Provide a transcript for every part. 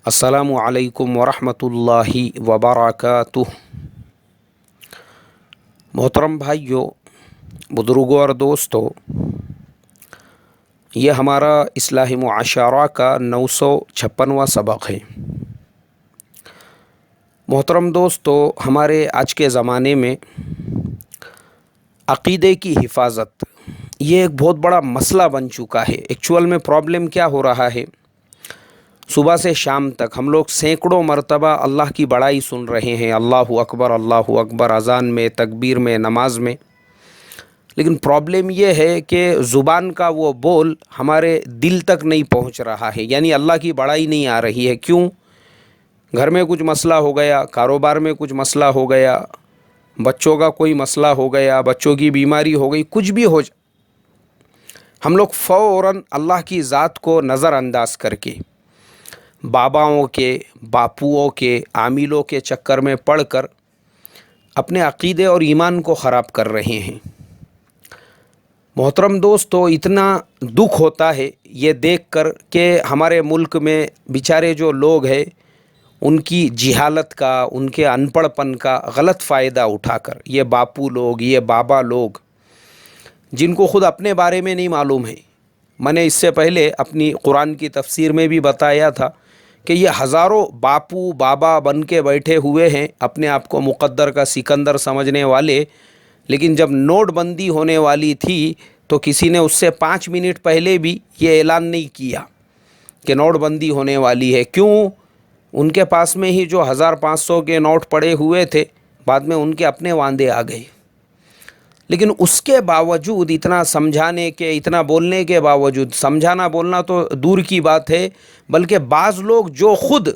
السلام علیکم ورحمۃ اللہ وبرکاتہ۔ محترم بھائیوں، بزرگوں اور دوستوں، یہ ہمارا اصلاح معاشرہ کا 956واں سبق ہے۔ محترم دوستوں، ہمارے آج کے زمانے میں عقیدے کی حفاظت یہ ایک بہت بڑا مسئلہ بن چکا ہے۔ ایکچول میں پرابلم کیا ہو رہا ہے، صبح سے شام تک ہم لوگ سینکڑوں مرتبہ اللہ کی بڑائی سن رہے ہیں، اللہ اکبر اذان میں، تکبیر میں، نماز میں، لیکن پرابلم یہ ہے کہ زبان کا وہ بول ہمارے دل تک نہیں پہنچ رہا ہے، یعنی اللہ کی بڑائی نہیں آ رہی ہے۔ کیوں؟ گھر میں کچھ مسئلہ ہو گیا، کاروبار میں کچھ مسئلہ ہو گیا، بچوں کا کوئی مسئلہ ہو گیا، بچوں کی بیماری ہو گئی، کچھ بھی ہو جائے، ہم لوگ فوراً اللہ کی ذات کو نظر انداز کر کے باباؤں کے، باپوؤں کے، عاملوں کے چکر میں پڑھ کر اپنے عقیدے اور ایمان کو خراب کر رہے ہیں۔ محترم دوستو، اتنا دکھ ہوتا ہے یہ دیکھ کر کہ ہمارے ملک میں بیچارے جو لوگ ہیں ان کی جہالت کا، ان کے ان پڑھ پن کا غلط فائدہ اٹھا کر یہ باپو لوگ، یہ بابا لوگ، جن کو خود اپنے بارے میں نہیں معلوم ہے۔ میں نے اس سے پہلے اپنی قرآن کی تفسیر میں بھی بتایا تھا کہ یہ ہزاروں باپو بابا بن کے بیٹھے ہوئے ہیں، اپنے آپ کو مقدر کا سکندر سمجھنے والے، لیکن جب نوٹ بندی ہونے والی تھی تو کسی نے اس سے 5 منٹ پہلے بھی یہ اعلان نہیں کیا کہ نوٹ بندی ہونے والی ہے۔ کیوں؟ ان کے پاس میں ہی جو 1500 کے نوٹ پڑے ہوئے تھے، بعد میں ان کے اپنے واندے آ گئے۔ لیکن اس کے باوجود، اتنا سمجھانے کے، اتنا بولنے کے باوجود، سمجھانا بولنا تو دور کی بات ہے، بلکہ بعض لوگ جو خود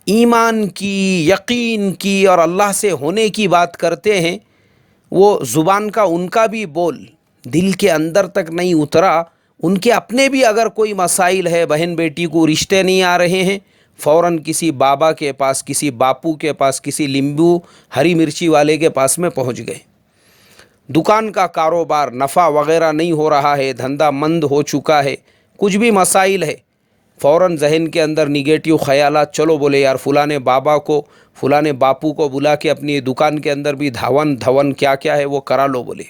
ایمان کی، یقین کی اور اللہ سے ہونے کی بات کرتے ہیں، وہ زبان کا ان کا بھی بول دل کے اندر تک نہیں اترا۔ ان کے اپنے بھی اگر کوئی مسائل ہے، بہن بیٹی کو رشتے نہیں آ رہے ہیں، فوراً کسی بابا کے پاس، کسی باپو کے پاس، کسی لیمبو ہری مرچی والے کے پاس میں پہنچ گئے۔ دکان کا کاروبار نفع وغیرہ نہیں ہو رہا ہے، دھندہ مند ہو چکا ہے، کچھ بھی مسائل ہے، فوراً ذہن کے اندر نگیٹو خیالات، چلو بولے یار فلاں بابا کو، فلاں باپو کو بلا کے اپنی دکان کے اندر بھی دھون کیا کیا ہے وہ کرا لو بولے۔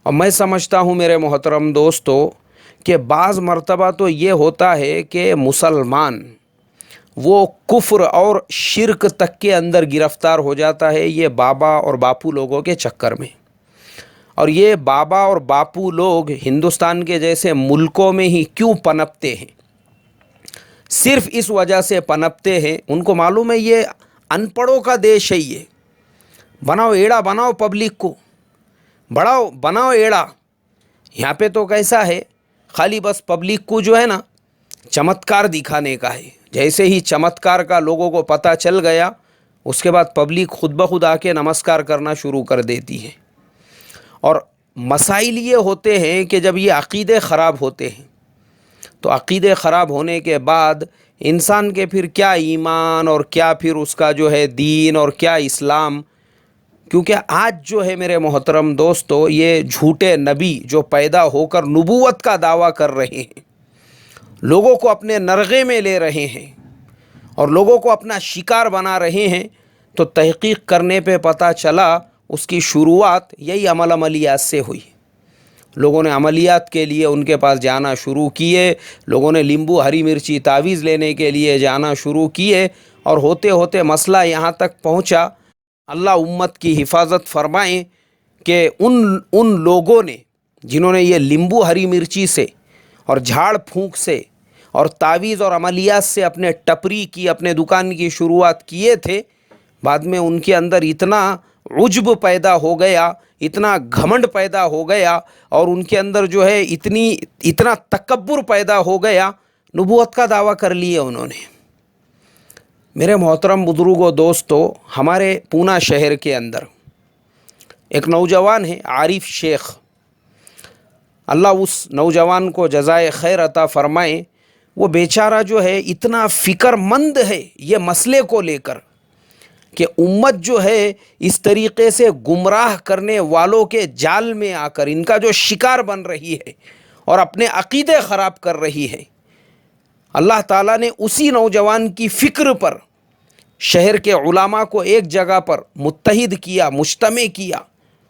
اور میں سمجھتا ہوں میرے محترم دوستو کہ بعض مرتبہ تو یہ ہوتا ہے کہ مسلمان وہ کفر اور شرک تک کے اندر گرفتار ہو جاتا ہے یہ بابا اور باپو لوگوں کے چکر میں۔ اور یہ بابا اور باپو لوگ ہندوستان کے جیسے ملکوں میں ہی کیوں پنپتے ہیں؟ صرف اس وجہ سے پنپتے ہیں، ان کو معلوم ہے یہ ان پڑھوں کا دیش ہے، یہ بناؤ ایڑا بناؤ پبلک کو، بناؤ ایڑا۔ یہاں پہ تو کیسا ہے، خالی بس پبلک کو جو ہے نا چمتکار دکھانے کا ہے۔ جیسے ہی چمتکار کا لوگوں کو پتہ چل گیا، اس کے بعد پبلک خود بخود آ کے نمسکار کرنا شروع کر دیتی ہے۔ اور مسائل یہ ہوتے ہیں کہ جب یہ عقیدے خراب ہوتے ہیں تو عقیدے خراب ہونے کے بعد انسان کے پھر کیا ایمان اور کیا پھر اس کا جو ہے دین اور کیا اسلام۔ کیونکہ آج جو ہے میرے محترم دوستو، یہ جھوٹے نبی جو پیدا ہو کر نبوت کا دعویٰ کر رہے ہیں، لوگوں کو اپنے نرغے میں لے رہے ہیں اور لوگوں کو اپنا شکار بنا رہے ہیں، تو تحقیق کرنے پہ پتہ چلا اس کی شروعات یہی عملیات سے ہوئی۔ لوگوں نے عملیات کے لیے ان کے پاس جانا شروع کیے، لوگوں نے لیمبو ہری مرچی تعویذ لینے کے لیے جانا شروع کیے، اور ہوتے ہوتے مسئلہ یہاں تک پہنچا، اللہ امت کی حفاظت فرمائیں، کہ ان لوگوں نے جنہوں نے یہ لیمبو ہری مرچی سے اور جھاڑ پھونک سے اور تعویذ اور عملیات سے اپنے ٹپری کی، اپنے دکان کی شروعات کیے تھے، بعد میں ان کے اندر اتنا عجب پیدا ہو گیا، اتنا گھمنڈ پیدا ہو گیا، اور ان کے اندر جو ہے اتنا تکبر پیدا ہو گیا، نبوت کا دعویٰ کر لیا انہوں نے۔ میرے محترم بزرگوں دوستو، ہمارے پونا شہر کے اندر ایک نوجوان ہے عارف شیخ، اللہ اس نوجوان کو جزائے خیر عطا فرمائے۔ وہ بیچارہ جو ہے اتنا فکر مند ہے یہ مسئلے کو لے کر کہ امت جو ہے اس طریقے سے گمراہ کرنے والوں کے جال میں آ کر ان کا جو شکار بن رہی ہے اور اپنے عقیدے خراب کر رہی ہے۔ اللہ تعالیٰ نے اسی نوجوان کی فکر پر شہر کے علماء کو ایک جگہ پر متحد کیا، مجتمع کیا،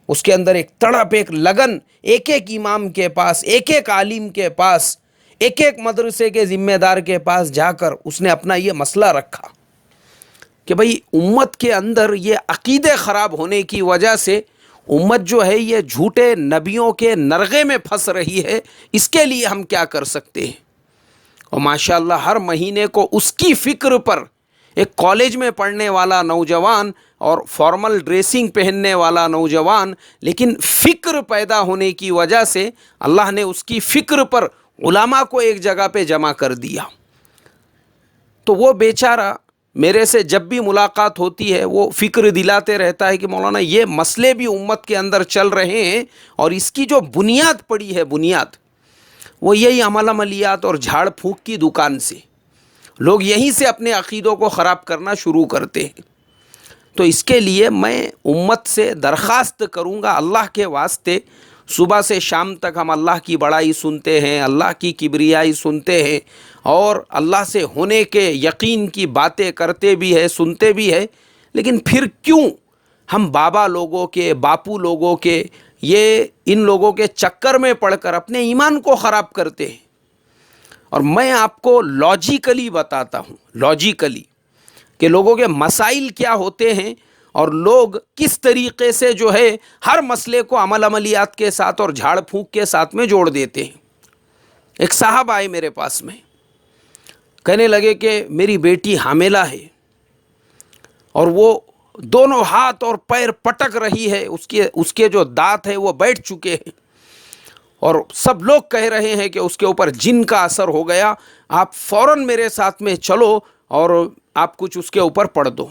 اس کے اندر ایک تڑپ، ایک لگن، ایک ایک امام کے پاس، ایک ایک عالم کے پاس، ایک ایک مدرسے کے ذمہ دار کے پاس جا کر اس نے اپنا یہ مسئلہ رکھا کہ بھئی امت کے اندر یہ عقیدے خراب ہونے کی وجہ سے امت جو ہے یہ جھوٹے نبیوں کے نرغے میں پھنس رہی ہے، اس کے لیے ہم کیا کر سکتے ہیں؟ اور ماشاءاللہ ہر مہینے کو اس کی فکر پر ایک کالج میں پڑھنے والا نوجوان اور فارمل ڈریسنگ پہننے والا نوجوان، لیکن فکر پیدا ہونے کی وجہ سے اللہ نے اس کی فکر پر علماء کو ایک جگہ پہ جمع کر دیا. تو وہ بیچارہ میرے سے جب بھی ملاقات ہوتی ہے وہ فکر دلاتے رہتا ہے کہ مولانا یہ مسئلے بھی امت کے اندر چل رہے ہیں اور اس کی جو بنیاد پڑی ہے، بنیاد وہ یہی عمل عملیات اور جھاڑ پھونک کی دکان سے، لوگ یہیں سے اپنے عقیدوں کو خراب کرنا شروع کرتے ہیں. تو اس کے لیے میں امت سے درخواست کروں گا، اللہ کے واسطے صبح سے شام تک ہم اللہ کی بڑائی سنتے ہیں، اللہ کی کبریائی سنتے ہیں اور اللہ سے ہونے کے یقین کی باتیں کرتے بھی ہیں، سنتے بھی ہیں، لیکن پھر کیوں ہم بابا لوگوں کے، باپو لوگوں کے، یہ ان لوگوں کے چکر میں پڑھ کر اپنے ایمان کو خراب کرتے ہیں؟ اور میں آپ کو لاجیکلی بتاتا ہوں، لاجیکلی کہ لوگوں کے مسائل کیا ہوتے ہیں اور لوگ کس طریقے سے جو ہے ہر مسئلے کو عمل عملیات کے ساتھ اور جھاڑ پھونک کے ساتھ میں جوڑ دیتے ہیں. ایک صاحب آئے میرے پاس میں، کہنے لگے کہ میری بیٹی حاملہ ہے اور وہ دونوں ہاتھ اور پیر پٹک رہی ہے، اس کے جو دانت ہیں وہ بیٹھ چکے ہیں اور سب لوگ کہہ رہے ہیں کہ اس کے اوپر جن کا اثر ہو گیا، آپ فوراً میرے ساتھ میں چلو اور آپ کچھ اس کے اوپر پڑھ دو.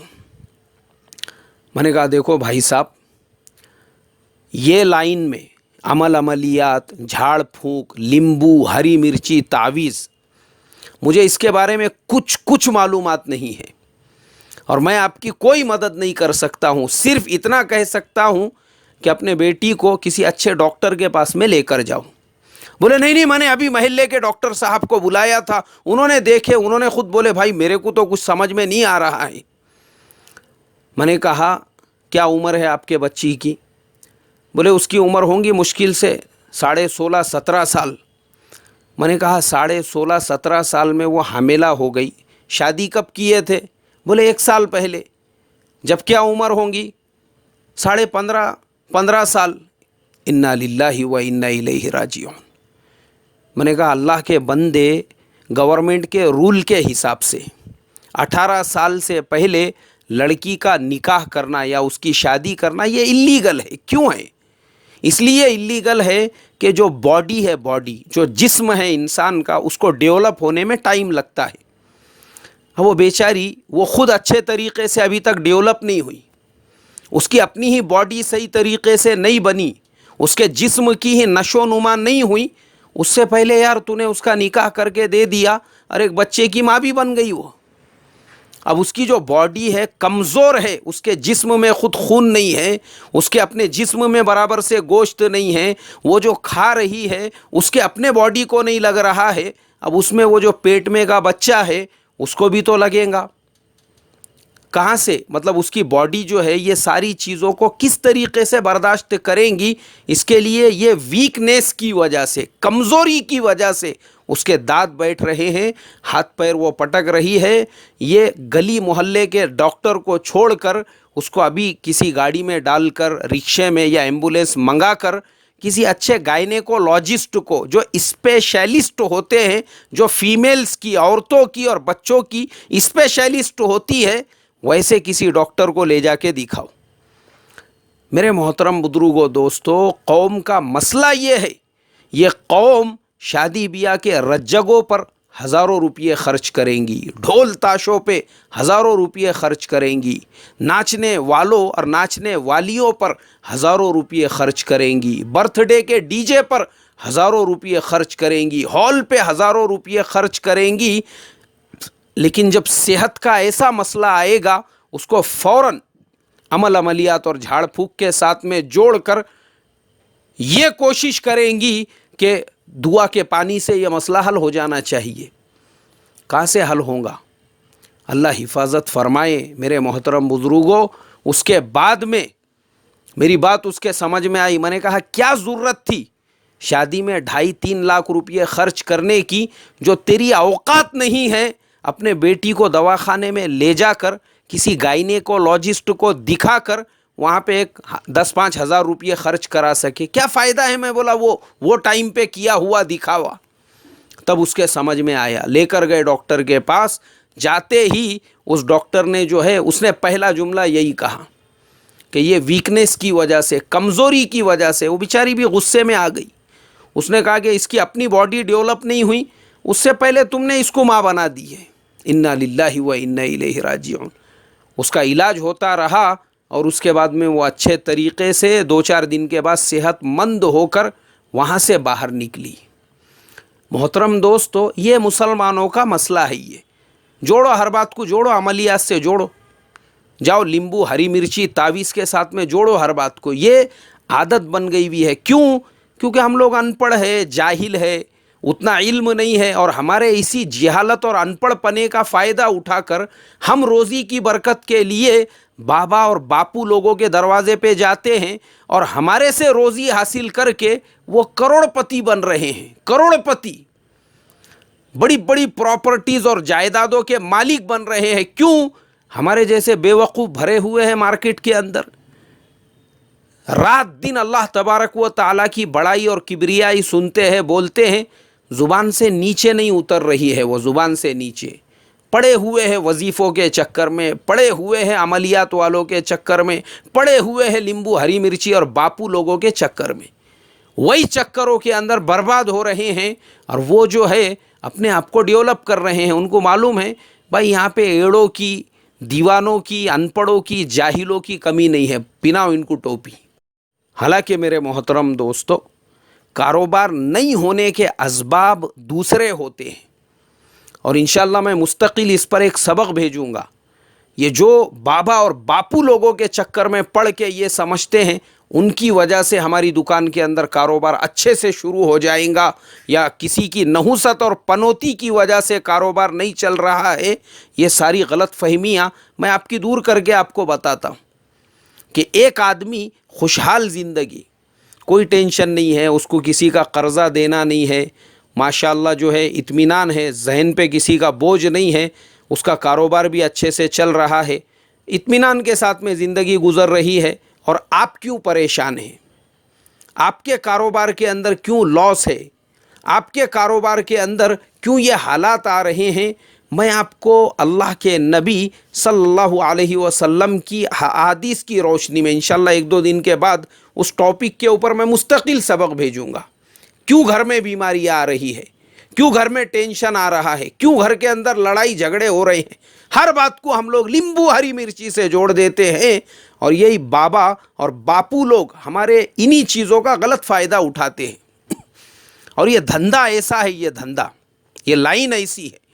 میں نے کہا دیکھو بھائی صاحب، یہ لائن میں عمل عملیات، جھاڑ پھونک، لیمبو، ہری مرچی، تعویذ، مجھے اس کے بارے میں کچھ معلومات نہیں ہے اور میں آپ کی کوئی مدد نہیں کر سکتا ہوں. صرف اتنا کہہ سکتا ہوں کہ اپنے بیٹی کو کسی اچھے ڈاکٹر کے پاس میں لے کر جاؤ. بولے نہیں میں نے ابھی محلے کے ڈاکٹر صاحب کو بلایا تھا، انہوں نے دیکھے، انہوں نے خود بولے بھائی میرے کو تو کچھ سمجھ میں نہیں آ رہا ہے. میں نے کہا کیا عمر ہے آپ کے بچی کی؟ بولے اس کی عمر ہوں گی مشکل سے 16.5 17 سال. میں نے کہا 16.5 17 سال میں وہ حاملہ ہو گئی، شادی کب کیے تھے؟ بولے 1 سال پہلے. جب کیا عمر ہوں گی؟ 15.5 سال. انا للہ و انا الیہ راجعون. میں نے کہا اللہ کے بندے، گورنمنٹ کے رول کے حساب سے 18 سال سے پہلے لڑکی کا نکاح کرنا یا اس کی شادی کرنا یہ اللیگل ہے. کیوں ہے؟ اس لیے اللیگل ہے کہ جو باڈی ہے، باڈی جو جسم ہے انسان کا، اس کو ڈیولپ ہونے میں ٹائم لگتا ہے. وہ بیچاری وہ خود اچھے طریقے سے ابھی تک ڈیولپ نہیں ہوئی، اس کی اپنی ہی باڈی صحیح طریقے سے نہیں بنی، اس کے جسم کی ہی نشو و نما نہیں ہوئی. اس سے پہلے یار تو نے اس کا نکاح کر کے دے دیا اور ایک بچے کی ماں بھی بن گئی. وہ اب اس کی جو باڈی ہے کمزور ہے، اس کے جسم میں خود خون نہیں ہے، اس کے اپنے جسم میں برابر سے گوشت نہیں ہے، وہ جو کھا رہی ہے اس کے اپنے باڈی کو نہیں لگ رہا ہے. اب اس میں وہ جو پیٹ میں کا بچہ ہے اس کو بھی تو لگے گا. کہاں سے؟ مطلب اس کی باڈی جو ہے یہ ساری چیزوں کو کس طریقے سے برداشت کریں گی؟ اس کے لیے یہ ویکنیس کی وجہ سے، کمزوری کی وجہ سے اس کے دانت بیٹھ رہے ہیں، ہاتھ پیر وہ پٹک رہی ہے. یہ گلی محلے کے ڈاکٹر کو چھوڑ کر اس کو ابھی کسی گاڑی میں ڈال کر، رکشے میں یا ایمبولینس منگا کر کسی اچھے گائنیکولوجسٹ کو، جو اسپیشلسٹ ہوتے ہیں، جو فیمیلز کی، عورتوں کی اور بچوں کی اسپیشلسٹ ہوتی ہے، ویسے کسی ڈاکٹر کو لے جا کے دکھاؤ. میرے محترم بزرگوں، دوستو، قوم کا مسئلہ یہ ہے، یہ قوم شادی بیاہ کے رجگوں پر ہزاروں روپیے خرچ کریں گی، ڈھول تاشوں پہ ہزاروں روپیے خرچ کریں گی، ناچنے والوں اور ناچنے والیوں پر ہزاروں روپیے خرچ کریں گی، برتھ ڈے کے ڈی جے پر ہزاروں روپیے خرچ کریں گی، ہال پہ ہزاروں روپیے خرچ کریں گی. لیکن جب صحت کا ایسا مسئلہ آئے گا اس کو فوراً عمل عملیات اور جھاڑ پھونک کے ساتھ میں جوڑ کر یہ کوشش کریں گی کہ دعا کے پانی سے یہ مسئلہ حل ہو جانا چاہیے. کہاں سے حل ہوں گا؟ اللہ حفاظت فرمائے میرے محترم بزرگوں۔ اس کے بعد میں میری بات اس کے سمجھ میں آئی، میں نے کہا کیا ضرورت تھی شادی میں 2.5-3 لاکھ روپئے خرچ کرنے کی، جو تیری اوقات نہیں ہے اپنے بیٹی کو دواخانے میں لے جا کر کسی گائنیکولوجسٹ کو دکھا کر وہاں پہ ایک 10-5 ہزار روپئے خرچ کرا سکے؟ کیا فائدہ ہے؟ میں بولا وہ ٹائم پہ کیا ہوا دکھاوا۔ تب اس کے سمجھ میں آیا، لے کر گئے ڈاکٹر کے پاس۔ جاتے ہی اس ڈاکٹر نے جو ہے اس نے پہلا جملہ یہی کہا کہ یہ ویکنیس کی وجہ سے، کمزوری کی وجہ سے، وہ بیچاری بھی غصے میں آ گئی۔ اس نے کہا کہ اس کی اپنی باڈی ڈیولپ نہیں ہوئی، اس سے پہلے تم نے اس کو ماں بنا دی ہے۔ انا للہ و انا الیہ راجعون۔ اس کا علاج ہوتا رہا اور اس کے بعد میں وہ اچھے طریقے سے 2-4 دن کے بعد صحت مند ہو کر وہاں سے باہر نکلی۔ محترم دوستو، یہ مسلمانوں کا مسئلہ ہے۔ یہ جوڑو، ہر بات کو جوڑو، عملیات سے جوڑو، جاؤ لیمبو ہری مرچی تعویذ کے ساتھ میں جوڑو ہر بات کو۔ یہ عادت بن گئی ہوئی ہے۔ کیوں؟ کیونکہ ہم لوگ ان پڑھ ہے، جاہل ہے، اتنا علم نہیں ہے، اور ہمارے اسی جہالت اور ان پڑھ پنے کا فائدہ اٹھا کر ہم روزی کی برکت کے لیے بابا اور باپو لوگوں کے دروازے پہ جاتے ہیں، اور ہمارے سے روزی حاصل کر کے وہ کروڑ پتی بن رہے ہیں، کروڑ پتی، بڑی بڑی پراپرٹیز اور جائیدادوں کے مالک بن رہے ہیں۔ کیوں؟ ہمارے جیسے بے وقوف بھرے ہوئے ہیں مارکیٹ کے اندر، رات دن اللہ تبارک و تعالیٰ کی بڑائی اور کبریائی سنتے ہیں، بولتے ہیں، زبان سے نیچے نہیں اتر رہی ہے۔ وہ زبان سے نیچے پڑے ہوئے ہیں وظیفوں کے چکر میں، پڑے ہوئے ہیں عملیات والوں کے چکر میں، پڑے ہوئے ہیں لیمبو ہری مرچی اور باپو لوگوں کے چکر میں، وہی چکروں کے اندر برباد ہو رہے ہیں۔ اور وہ جو ہے اپنے آپ کو ڈیولپ کر رہے ہیں، ان کو معلوم ہے بھائی یہاں پہ ایڑوں کی، دیوانوں کی، ان پڑھوں کی، جاہلوں کی کمی نہیں ہے، پناؤ ان کو ٹوپی۔ حالانکہ میرے محترم دوستو، کاروبار نہیں ہونے کے اسباب دوسرے ہوتے ہیں، اور انشاءاللہ میں مستقل اس پر ایک سبق بھیجوں گا۔ یہ جو بابا اور باپو لوگوں کے چکر میں پڑھ کے یہ سمجھتے ہیں ان کی وجہ سے ہماری دکان کے اندر کاروبار اچھے سے شروع ہو جائیں گا، یا کسی کی نحوست اور پنوتی کی وجہ سے کاروبار نہیں چل رہا ہے، یہ ساری غلط فہمیاں میں آپ کی دور کر کے آپ کو بتاتا ہوں کہ ایک آدمی خوشحال زندگی، کوئی ٹینشن نہیں ہے، اس کو کسی کا قرضہ دینا نہیں ہے، ماشاءاللہ جو ہے اطمینان ہے، ذہن پہ کسی کا بوجھ نہیں ہے، اس کا کاروبار بھی اچھے سے چل رہا ہے، اطمینان کے ساتھ میں زندگی گزر رہی ہے، اور آپ کیوں پریشان ہیں؟ آپ کے کاروبار کے اندر کیوں لاس ہے؟ آپ کے کاروبار کے اندر کیوں یہ حالات آ رہے ہیں؟ میں آپ کو اللہ کے نبی صلی اللہ علیہ وسلم کی احادیث کی روشنی میں انشاءاللہ 1-2 دن کے بعد اس ٹاپک کے اوپر میں مستقل سبق بھیجوں گا۔ کیوں گھر میں بیماری آ رہی ہے؟ کیوں گھر میں ٹینشن آ رہا ہے؟ کیوں گھر کے اندر لڑائی جھگڑے ہو رہے ہیں؟ ہر بات کو ہم لوگ لیمبو ہری مرچی سے جوڑ دیتے ہیں، اور یہی بابا اور باپو لوگ ہمارے انہی چیزوں کا غلط فائدہ اٹھاتے ہیں۔ اور یہ دھندا ایسا ہے، یہ دھندا، یہ لائن ایسی ہے۔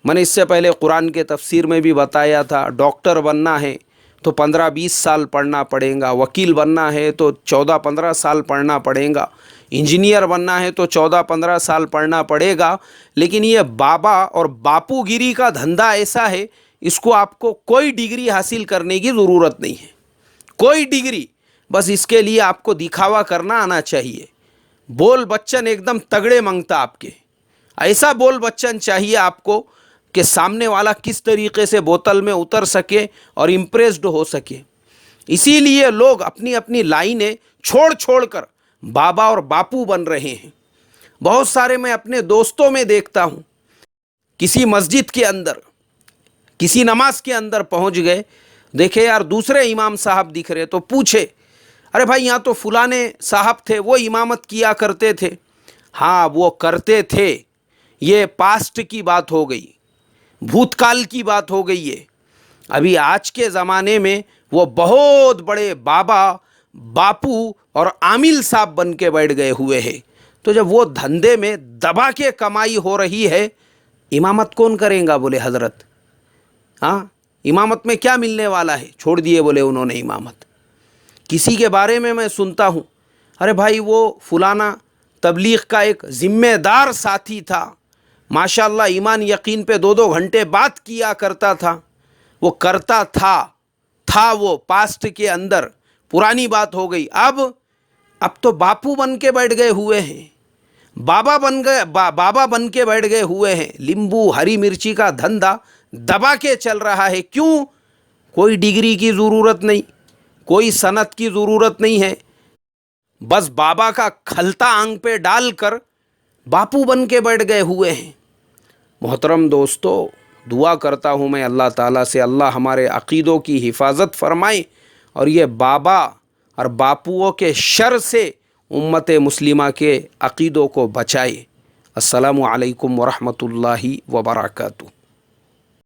میں نے اس سے پہلے قرآن کے تفسیر میں بھی بتایا تھا، ڈاکٹر بننا ہے تو 15-20 سال پڑھنا پڑے گا، وکیل بننا ہے تو 14-15 سال پڑھنا پڑے گا، انجینئر بننا ہے تو 14-15 سال پڑھنا پڑے گا۔ لیکن یہ بابا اور باپو گیری کا دھندا ایسا ہے، اس کو آپ کو کوئی ڈگری حاصل کرنے کی ضرورت نہیں ہے، کوئی ڈگری، بس اس کے لیے آپ کو دکھاوا کرنا آنا چاہیے۔ بول بچن ایک دم تگڑے منگتا آپ کے، ایسا بول بچن چاہیے آپ کو کہ سامنے والا کس طریقے سے بوتل میں اتر سکے اور امپریسڈ ہو سکے۔ اسی لیے لوگ اپنی اپنی لائنیں چھوڑ چھوڑ کر بابا اور باپو بن رہے ہیں۔ بہت سارے میں اپنے دوستوں میں دیکھتا ہوں، کسی مسجد کے اندر، کسی نماز کے اندر پہنچ گئے، دیکھے یار دوسرے امام صاحب دکھ رہے تو پوچھے، ارے بھائی یہاں تو فلانے صاحب تھے، وہ امامت کیا کرتے تھے۔ ہاں وہ کرتے تھے، یہ پاسٹ کی بات ہو گئی، بھوتکال کی بات ہو گئی ہے۔ ابھی آج کے زمانے میں وہ بہت بڑے بابا، باپو اور عامل صاحب بن کے بیٹھ گئے ہوئے ہیں۔ تو جب وہ دھندے میں دبا کے کمائی ہو رہی ہے، امامت کون کریں گا؟ بولے حضرت، ہاں امامت میں کیا ملنے والا ہے؟ چھوڑ دیے بولے انہوں نے امامت۔ کسی کے بارے میں سنتا ہوں، ارے بھائی وہ فلانا تبلیغ کا ایک ذمہ دار ساتھی تھا، ماشاءاللہ ایمان یقین پہ 2 گھنٹے بات کیا کرتا تھا، وہ کرتا تھا وہ پاسٹ کے اندر، پرانی بات ہو گئی۔ اب تو باپو بن کے بیٹھ گئے ہوئے ہیں، بابا بن کے بیٹھ گئے ہوئے ہیں، لیمبو ہری مرچی کا دھندا دبا کے چل رہا ہے۔ کیوں؟ کوئی ڈگری کی ضرورت نہیں، کوئی سند کی ضرورت نہیں ہے، بس بابا کا کھلتا آنکھ پہ ڈال کر باپو بن کے بیٹھ گئے ہوئے ہیں۔ محترم دوستو، دعا کرتا ہوں میں اللہ تعالیٰ سے، اللہ ہمارے عقیدوں کی حفاظت فرمائے اور یہ بابا اور باپوؤں کے شر سے امت مسلمہ کے عقیدوں کو بچائے۔ السلام علیکم ورحمۃ اللہ وبرکاتہ۔